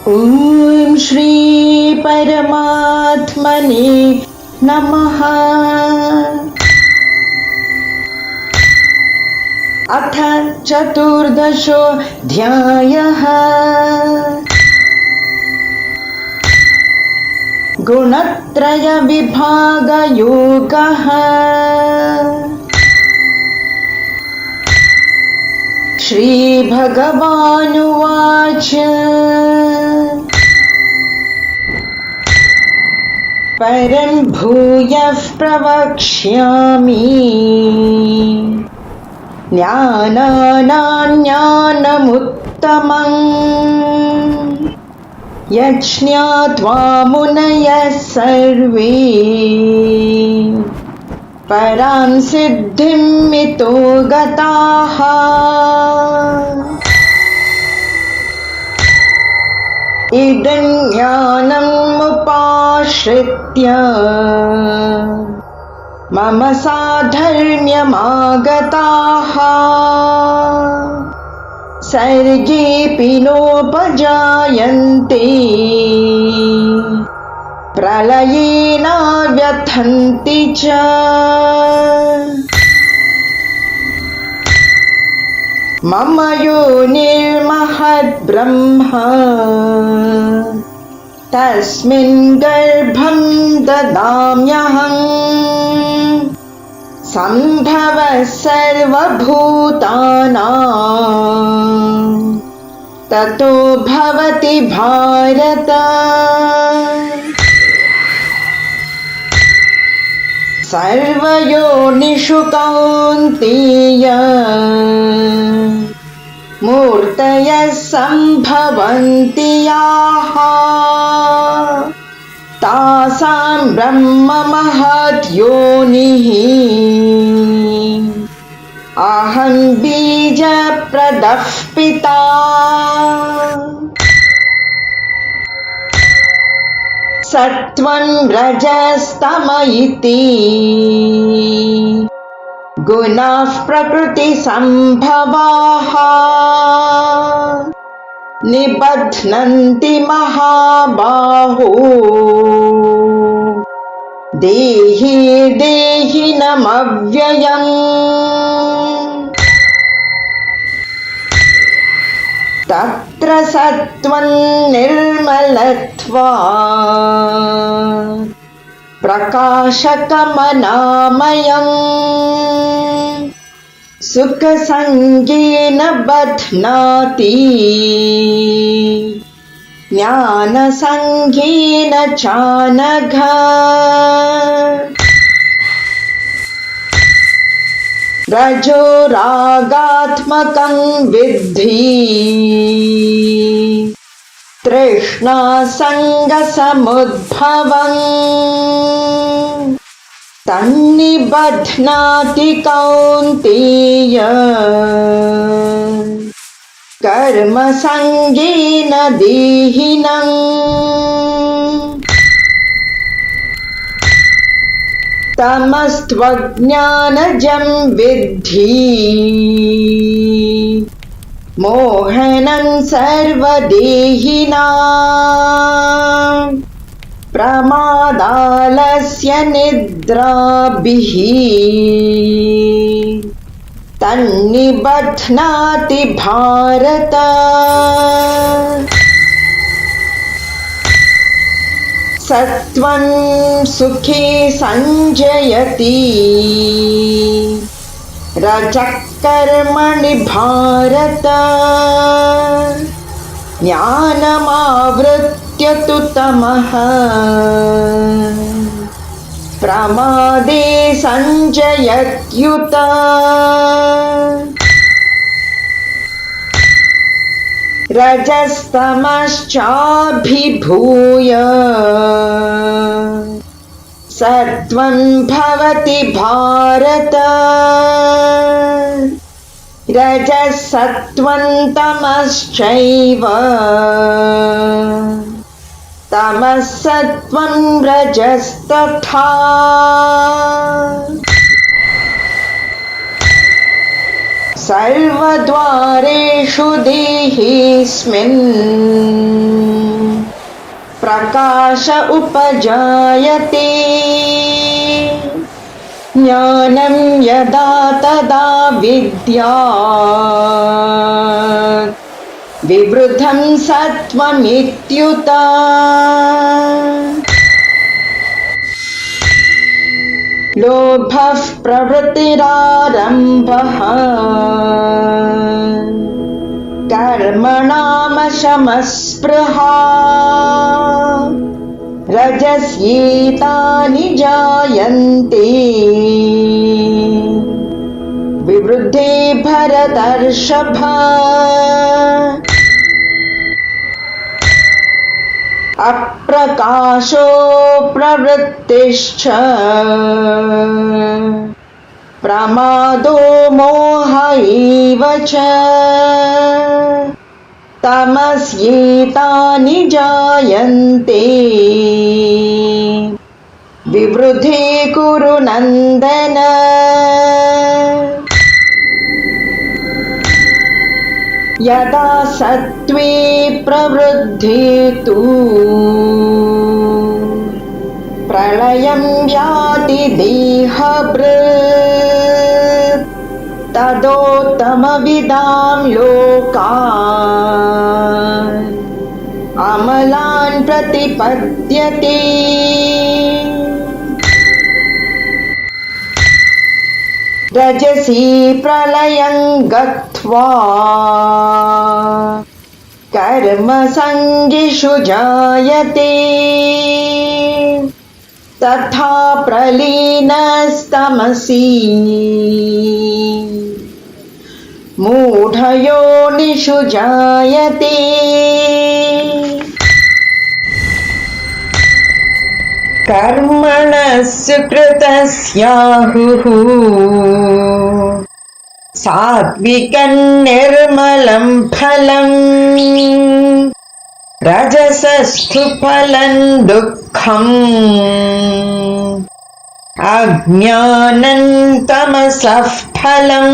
ॐ श्री परमात्मने नमः। अथ चतुर्दशोऽध्यायः। गुणत्रयविभागयोगः। श्रीभगवानुवाच परं भूयः प्रवक्ष्यामि ज्ञानानां ज्ञानमुत्तमम् यज्ञात्वा मुनयः सर्वे परां सिद्धिं मितो गताः। इदं ज्ञानमुपाश्रित्य मम साधर्म्यमागताः सर्गेऽपि नोपजायन्ते प्रलये न व्यथन्ति च। मम योनिर्महद्ब्रह्म तस्मिन् गर्भं ददाम्यहम् सम्भवः सर्वभूतानां ततो भवति भारत। सर्वयोनिषु कौन्तेय मूर्तयः सम्भवन्ति याः तासां ब्रह्म महद्योनिः अहं बीजप्रदः पिता। सत्त्वं रजस्तम इति गुणाः प्रकृतिसम्भवाः निबध्नन्ति महाबाहो देहि देहिनमव्ययम्। तत्र सत्त्वं निर्मलत्वात् प्रकाशकमनामयम् सुखसङ्गेन बध्नाति ज्ञानसङ्गेन चानघ। रजो रागात्मकं विद्धि तृष्णासङ्गसमुद्भवम् तन्निबध्नाति कौन्तेय कर्मसङ्गेन देहिनम्। तमस्त्वज्ञानजं विद्धि मोहनं सर्वदेहिनां प्रमादालस्य निद्राभिः तन्निबध्नाति भारत। सत्त्वं सुखे संजयति रजः कर्मणि भारत ज्ञानमावृत्य तु तमः प्रमादे संजयत्युत। रजस्तमश्चाभिभूय सत्त्वं भवति भारत रजः सत्त्वं तमश्चैव तमः सत्त्वं रजस्तथा। सर्वद्वारेषु देहेऽस्मिन् प्रकाश उपजायते ज्ञानं यदा तदा विद्यात् विवृद्धं सत्त्वमित्युत लोभः प्रवृत्तिरारम्भः कर्मणामशमस्पृहा रजस्येतानि जायन्ते विवृद्धे भरतर्षभ अप्रकाशो प्रवृत्तिश्च प्रमादो मोह एव च तमस्येतानि जायन्ते विवृद्धे कुरु नन्दन यदा सत्त्वे प्रवृद्धे तु प्रलयं याति देहभृत् तदोत्तमविदां लोकान् अमलान् प्रतिपद्यते रजसी प्रलयं गत्वा कर्मसङ्गिषु जायते तथा प्रलीनस्तमसि मूढयोनिषु जायते कर्मणः सुकृतस्याहुः सात्विकं निर्मलं फलम् रजसस्तु फलं दुःखम् अज्ञानं तमसः फलम्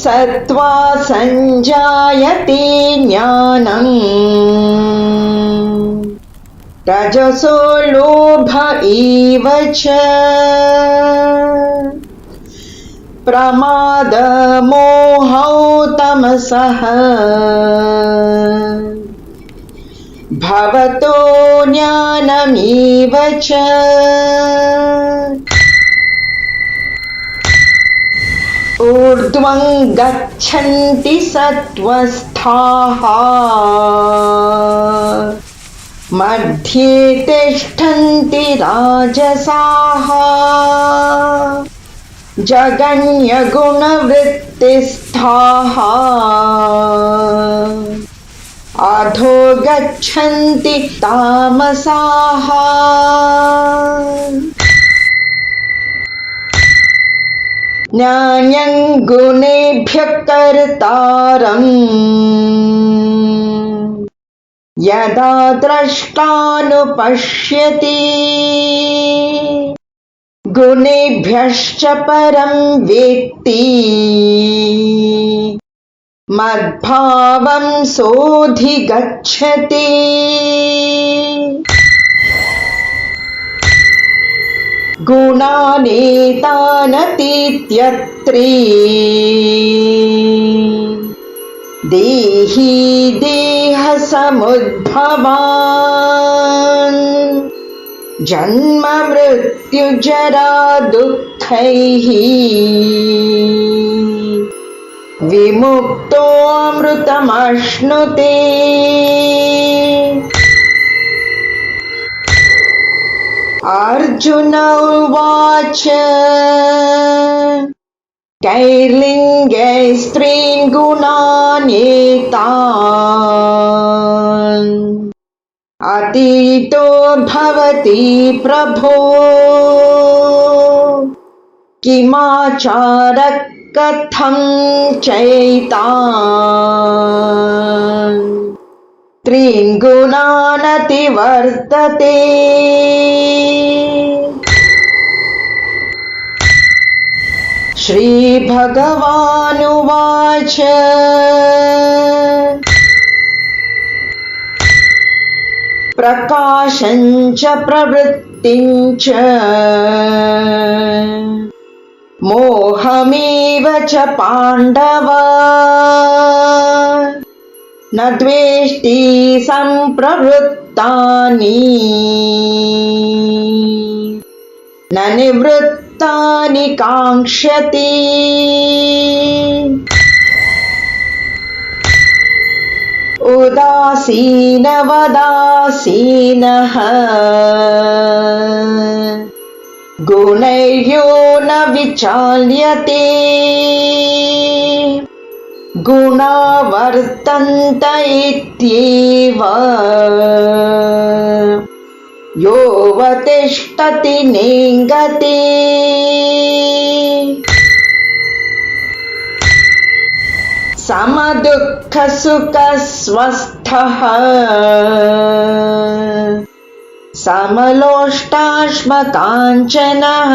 सत्त्वा संजायते ज्ञानम् रजसो लोभ एव च प्रमादमोहौ तमसः भवतो ज्ञानमेव च ऊर्ध्वं गच्छन्ति सत्त्वस्थाः मध्ये तिष्ठन्ति राजसाः जगन्यगुणवृत्तिस्थाः अधो गच्छन्ति तामसाः ज्ञानं गुणेभ्यः कर्तारम् यदा द्रष्टानुपश्यति गुणेभ्यश्च परं वेत्ति मद्भावं सोऽधिगच्छति गुणानेतानतीत्यत्रीन् देही देहसमुद्भवान् जन्म मृत्युजरा दुःखैः विमुक्तोऽमृतमश्नुते अर्जुन उवाच कैर्लिङ्गैस्त्रीन् गुणानेतान् अतीतो भवति प्रभो किमाचारः कथं चैतान् त्रीन् गुणानतिवर्तते श्रीभगवानुवाच प्रकाशं च प्रवृत्तिं च मोहमेव च पाण्डव न द्वेष्टि सम्प्रवृत्तानि न निवृत्तानि काङ्क्षति उदासीनवदासीनः गुणैर्यो न विचाल्यते गुणा वर्तन्त इत्येव योऽवतिष्ठति नेङ्गते समदुःखसुखस्वस्थः समलोष्टाश्मकाञ्चनः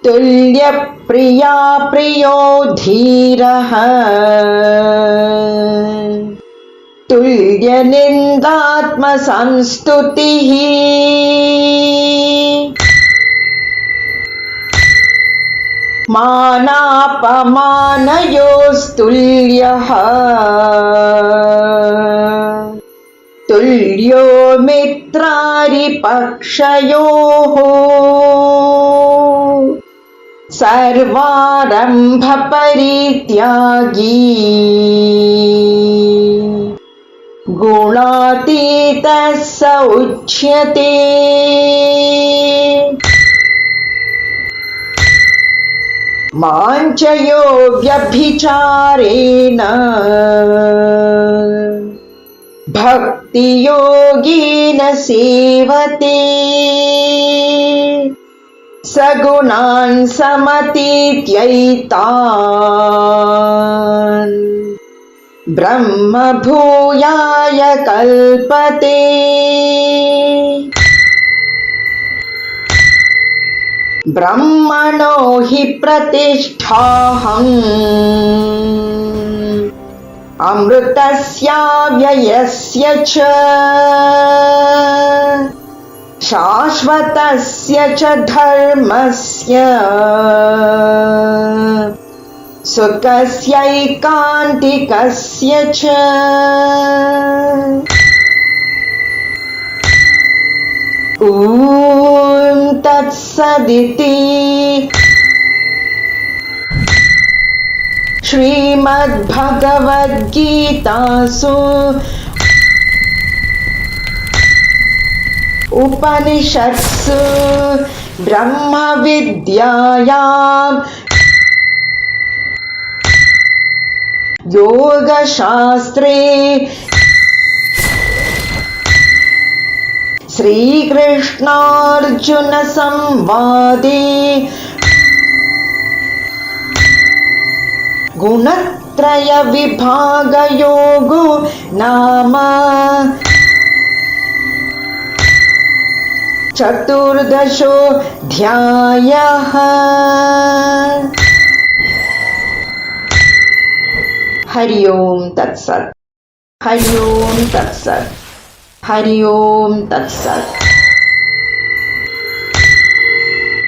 तुल्यप्रिया प्रियो धीरः तुल्यनिन्दात्मसंस्तुतिः मानापमानयोस्तुल्यः तुल्यो मित्रारिपक्षयोः सर्वारम्भपरित्यागी गुणातीतः स उच्यते माञ्चयो व्यभिचारेण भक्तियोगेन सेवते सगुणान् समतीत्यैतान् ब्रह्मभूयाय कल्पते ब्रह्मणो हि प्रतिष्ठाहम् अमृतस्याव्ययस्य च शाश्वतस्य च धर्मस्य सुखस्यैकान्तिकस्य च ॐ तत्सदिति श्रीमद्भगवद्गीतासु उपनिषत्सु ब्रह्मविद्यायां योगशास्त्रे श्रीकृष्णार्जुनसंवादे गुणत्रयविभागयोगो नाम चतुर्दशोऽध्यायः। हरि ओम तत्सत्। हरि ओम तत्सत्। हरि ओम तत्सत्।